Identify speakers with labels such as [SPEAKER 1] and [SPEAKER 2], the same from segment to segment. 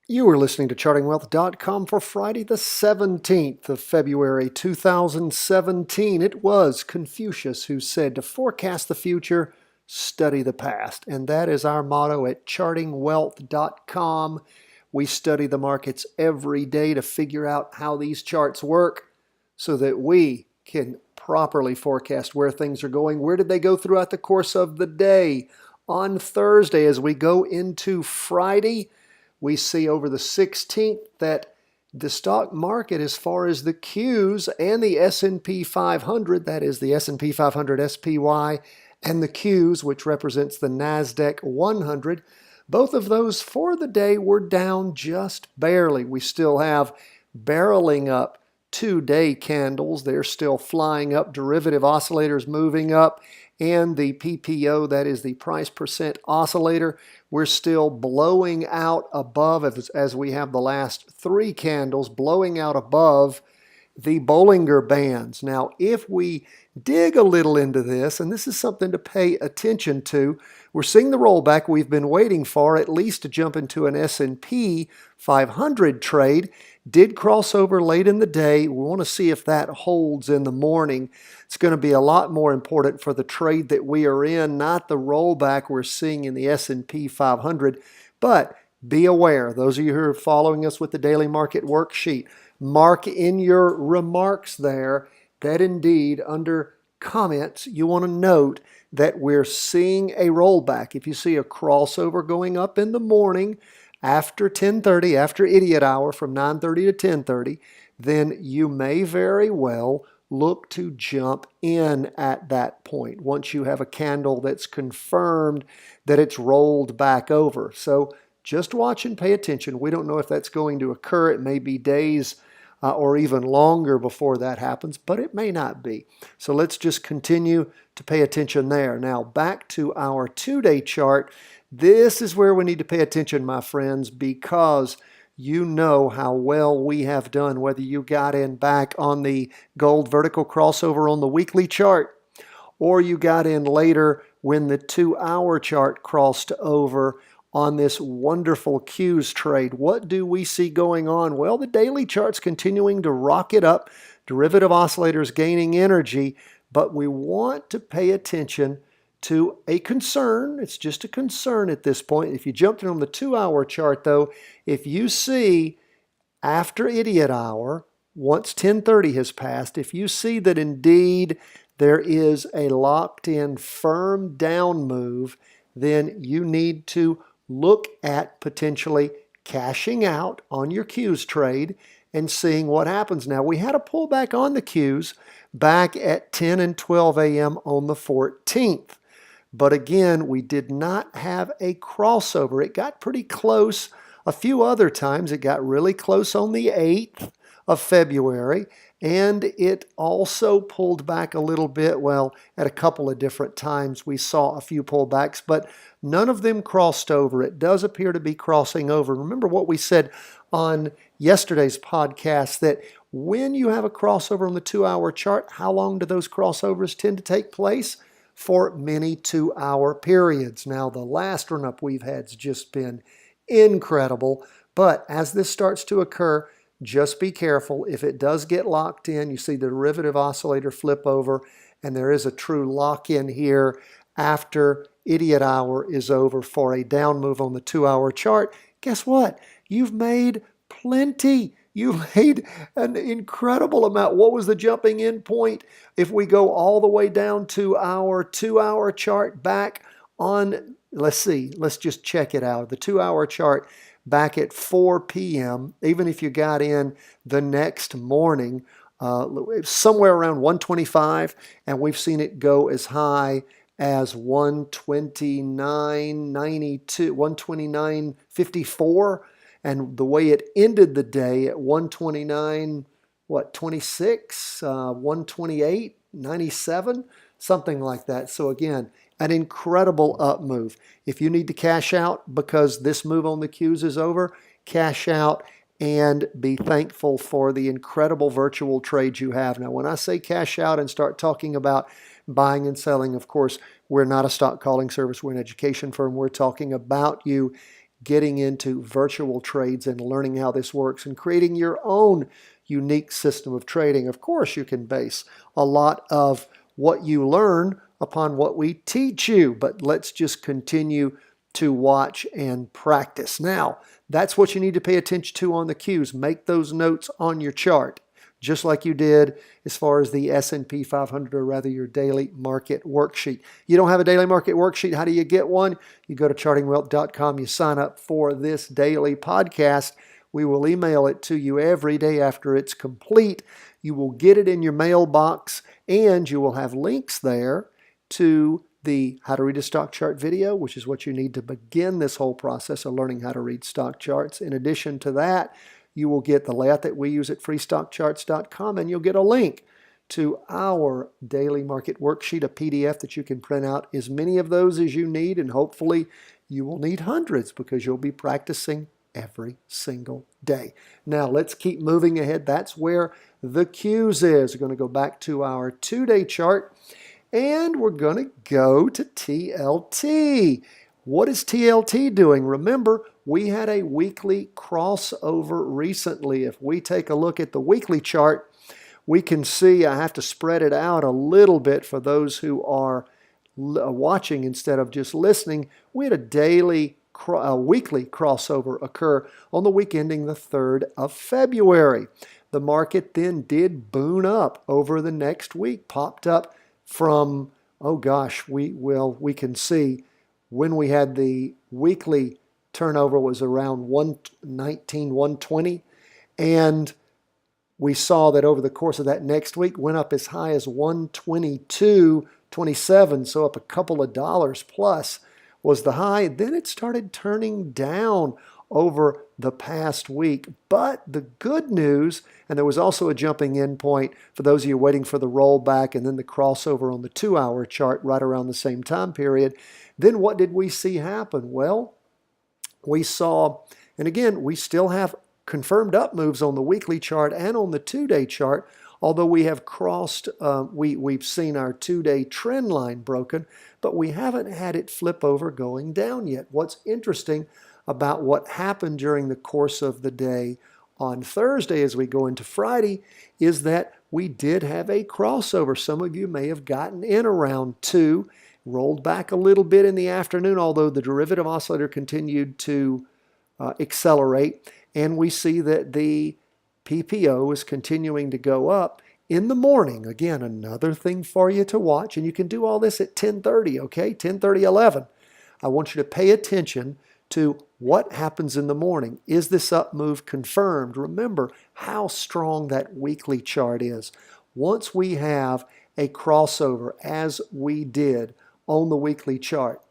[SPEAKER 1] You are listening to ChartingWealth.com for Friday, the 17th of February, 2017. It was Confucius who said to forecast the future, study the past. And that is our motto at ChartingWealth.com. We study the markets every day to figure out how these charts work so that we can properly forecast where things are going. Where did they go throughout the course of the day? On Thursday, as we go into Friday, we see over the 16th that the stock market, as far as the Qs and the S&P 500, that is the S&P 500 SPY, and the Qs, which represents the NASDAQ 100, both of those for the day were down just barely. We still have barreling up two-day candles. They're still flying up, derivative oscillators moving up, and the PPO, that is the price percent oscillator, we're still blowing out above, as we have the last three candles, blowing out above the Bollinger Bands. Now, if we dig a little into this, and this is something to pay attention to, we're seeing the rollback we've been waiting for, at least to jump into an S&P 500 trade. Did cross over late in the day. We want to see if that holds in the morning. It's going to be a lot more important for the trade that we are in, not the rollback we're seeing in the S&P 500. But be aware, those of you who are following us with the daily market worksheet, mark in your remarks there that indeed under comments you want to note that we're seeing a rollback. If you see a crossover going up in the morning after 10:30, after idiot hour from 9:30 to 10:30, then you may very well look to jump in at that point once you have a candle that's confirmed that it's rolled back over. So just watch and pay attention. We don't know if that's going to occur. It may be days or even longer before that happens, but it may not be. So let's just continue to pay attention there. Now back to our two-day chart. This is where we need to pay attention, my friends, because you know how well we have done, whether you got in back on the gold vertical crossover on the weekly chart, or you got in later when the 2-hour chart crossed over on this wonderful Qs trade. What do we see going on? Well, the daily chart's continuing to rocket up, derivative oscillators gaining energy, but we want to pay attention to a concern. It's just a concern at this point. If you jumped in on the 2-hour chart, though, if you see after idiot hour, once 10:30 has passed, if you see that indeed there is a locked-in firm down move, then you need to look at potentially cashing out on your Qs trade and seeing what happens. Now, we had a pullback on the Qs back at 10 and 12 a.m. on the 14th. But again, we did not have a crossover. It got pretty close a few other times. It got really close on the 8th of February, and it also pulled back a little bit. Well, at a couple of different times we saw a few pullbacks, but none of them crossed over. It does appear to be crossing over. Remember what we said on yesterday's podcast, that when you have a crossover on the 2-hour chart, how long do those crossovers tend to take place? For many 2-hour periods. Now, the last run-up we've had has just been incredible, but as this starts to occur, just be careful. If it does get locked in, you see the derivative oscillator flip over, and there is a true lock-in here after idiot hour is over for a down move on the 2-hour chart. Guess what? You've made plenty. You made an incredible amount. What was the jumping in point? If we go all the way down to our 2-hour chart back on, let's see, let's just check it out. The 2-hour chart back at 4 p.m., even if you got in the next morning, somewhere around 125, and we've seen it go as high as 129.92, 129.54. And the way it ended the day at 129, 26, 128.97, something like that. So again, an incredible up move. If you need to cash out because this move on the Qs is over, cash out and be thankful for the incredible virtual trades you have. Now, when I say cash out and start talking about buying and selling, of course, we're not a stock calling service. We're an education firm. We're talking about you getting into virtual trades and learning how this works and creating your own unique system of trading. Of course, you can base a lot of what you learn upon what we teach you, but let's just continue to watch and practice. Now, that's what you need to pay attention to on the cues. Make those notes on your chart, just like you did as far as the S&P 500, or rather your daily market worksheet. You don't have a daily market worksheet, how do you get one? You go to chartingwealth.com, you sign up for this daily podcast. We will email it to you every day after it's complete. You will get it in your mailbox, and you will have links there to the How to Read a Stock Chart video, which is what you need to begin this whole process of learning how to read stock charts. In addition to that, you will get the layout that we use at freestockcharts.com, and you'll get a link to our daily market worksheet, a PDF that you can print out as many of those as you need, and hopefully you will need hundreds because you'll be practicing every single day. Now let's keep moving ahead. That's where the cues is. We're going to go back to our 2-day chart, and we're going to go to TLT. What is TLT doing? Remember, we had a weekly crossover recently. If we take a look at the weekly chart, we can see, I have to spread it out a little bit for those who are watching instead of just listening. We had a weekly crossover occur on the week ending the 3rd of February. The market then did boon up over the next week, popped up from, oh gosh, we can see when we had the weekly turnover was around 119, 120, and we saw that over the course of that next week went up as high as 122.27, so up a couple of dollars plus was the high. Then it started turning down over the past week. But the good news, and there was also a jumping in point for those of you waiting for the rollback and then the crossover on the 2-hour chart right around the same time period. Then what did we see happen? Well, we saw, and again, we still have confirmed up moves on the weekly chart and on the 2-day chart, although we have crossed, we've seen our 2-day trend line broken, but we haven't had it flip over going down yet. What's interesting about what happened during the course of the day on Thursday as we go into Friday is that we did have a crossover. Some of you may have gotten in around 2, rolled back a little bit in the afternoon, although the derivative oscillator continued to accelerate, and we see that the PPO is continuing to go up in the morning. Again, another thing for you to watch, and you can do all this at 10:30, okay? 10:30, 11. I want you to pay attention to what happens in the morning. Is this up move confirmed? Remember how strong that weekly chart is. Once we have a crossover, as we did on the weekly chart,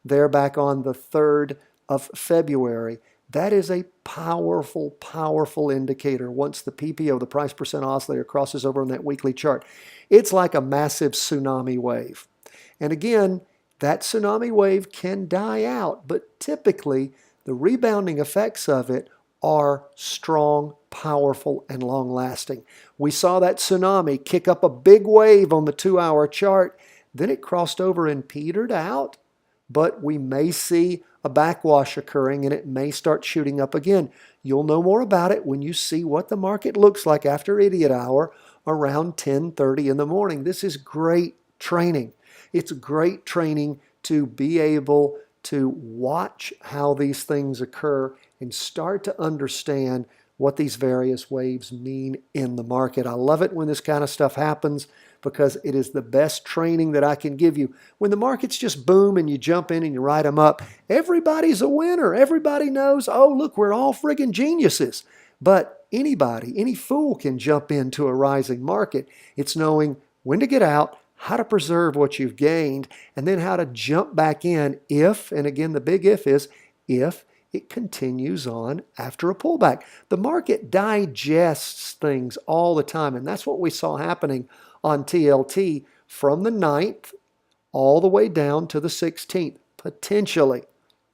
[SPEAKER 1] there back on the 3rd of February, that is a powerful, powerful indicator. Once the PPO, the price percent oscillator, crosses over on that weekly chart, it's like a massive tsunami wave. And again, that tsunami wave can die out, but typically the rebounding effects of it are strong, powerful, and long-lasting. We saw that tsunami kick up a big wave on the 2-hour chart, then it crossed over and petered out, but we may see a backwash occurring and it may start shooting up again. You'll know more about it when you see what the market looks like after idiot hour around 10:30 in the morning. This is great training. It's great training to be able to watch how these things occur and start to understand what these various waves mean in the market. I love it when this kind of stuff happens because it is the best training that I can give you. When the markets just boom and you jump in and you ride them up, everybody's a winner. Everybody knows, oh, look, we're all friggin' geniuses. But anybody, any fool can jump into a rising market. It's knowing when to get out, how to preserve what you've gained, and then how to jump back in if, and again, the big if is, if it continues on after a pullback. The market digests things all the time, and that's what we saw happening on TLT from the 9th all the way down to the 16th, potentially.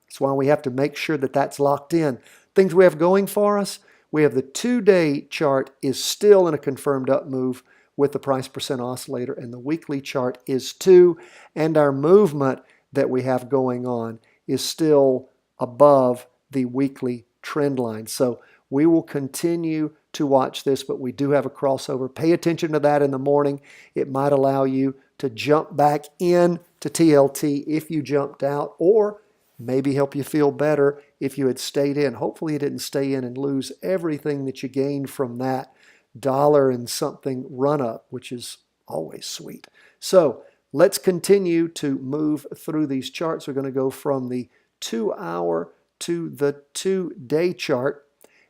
[SPEAKER 1] That's why we have to make sure that that's locked in. Things we have going for us, we have the 2-day chart is still in a confirmed up move with the price percent oscillator, and the weekly chart is too, and our movement that we have going on is still above the weekly trend line. So we will continue to watch this, but we do have a crossover. Pay attention to that in the morning. It might allow you to jump back in to TLT if you jumped out, or maybe help you feel better if you had stayed in. Hopefully you didn't stay in and lose everything that you gained from that dollar and something run up, which is always sweet. So let's continue to move through these charts. We're going to go from the 2-hour to the 2-day chart,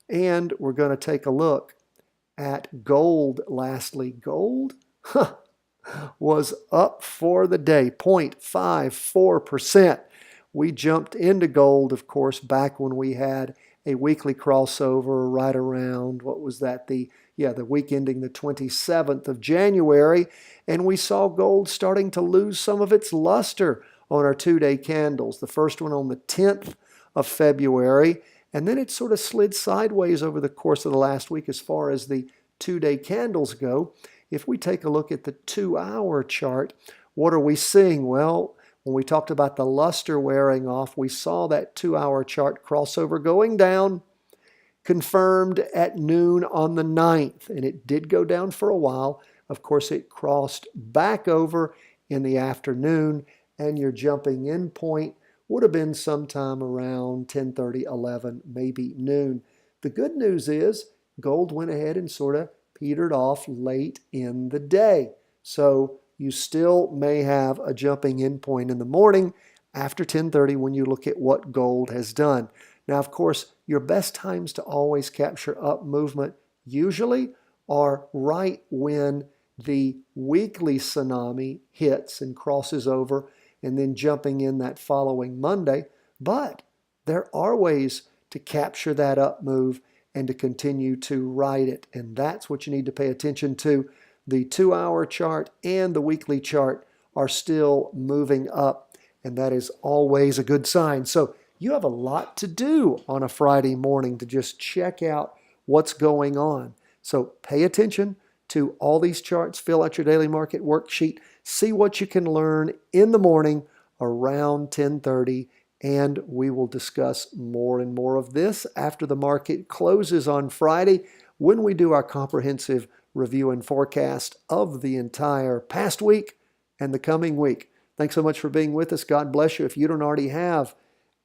[SPEAKER 1] and we're going to take a look at gold. Lastly, gold was up for the day, 0.54%. We jumped into gold, of course, back when we had a weekly crossover right around, what was that, the week ending the 27th of January, and we saw gold starting to lose some of its luster on our 2-day candles. The first one on the 10th of February, and then it sort of slid sideways over the course of the last week as far as the 2-day candles go. If we take a look at the 2-hour chart, what are we seeing? Well, when we talked about the luster wearing off, we saw that 2-hour chart crossover going down, confirmed at noon on the 9th, and it did go down for a while. Of course, it crossed back over in the afternoon, and your jumping in point would have been sometime around 10:30, 11, maybe noon. The good news is gold went ahead and sort of petered off late in the day. So you still may have a jumping in point in the morning after 10:30 when you look at what gold has done. Now, of course, your best times to always capture up movement usually are right when the weekly tsunami hits and crosses over, and then jumping in that following Monday. But there are ways to capture that up move and to continue to ride it, and that's what you need to pay attention to. The 2-hour chart and the weekly chart are still moving up, and that is always a good sign. So you have a lot to do on a Friday morning to just check out what's going on. So pay attention to all these charts, fill out your daily market worksheet, see what you can learn in the morning around 10:30, and we will discuss more and more of this after the market closes on Friday when we do our comprehensive review and forecast of the entire past week and the coming week. Thanks so much for being with us. God bless you. If you don't already have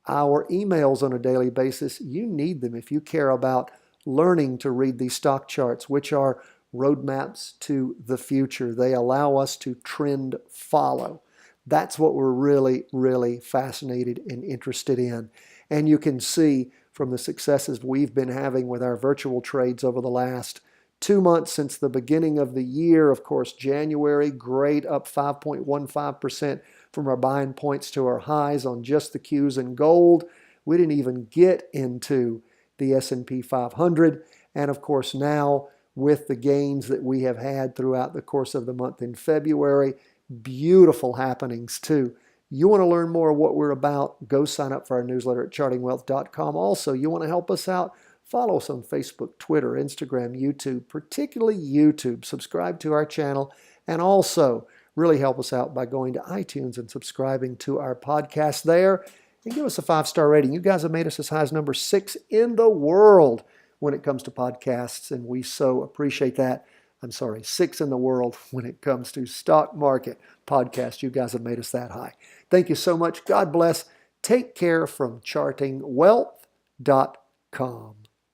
[SPEAKER 1] our emails on a daily basis, you need them if you care about learning to read these stock charts, which are roadmaps to the future. They allow us to trend follow. That's what we're really, really fascinated and interested in. And you can see from the successes we've been having with our virtual trades over the last 2 months since the beginning of the year. Of course, January, great, up 5.15% from our buying points to our highs on just the Qs and gold. We didn't even get into the S&P 500. And of course, now with the gains that we have had throughout the course of the month in February, beautiful happenings too. You want to learn more of what we're about, go sign up for our newsletter at chartingwealth.com. Also, you want to help us out, follow us on Facebook, Twitter, Instagram, YouTube, particularly YouTube. Subscribe to our channel, and also really help us out by going to iTunes and subscribing to our podcast there, and give us a 5-star rating. You guys have made us as high as number 6 in the world when it comes to podcasts, and we so appreciate that. 6 in the world when it comes to stock market podcasts. You guys have made us that high. Thank you so much. God bless. Take care from chartingwealth.com.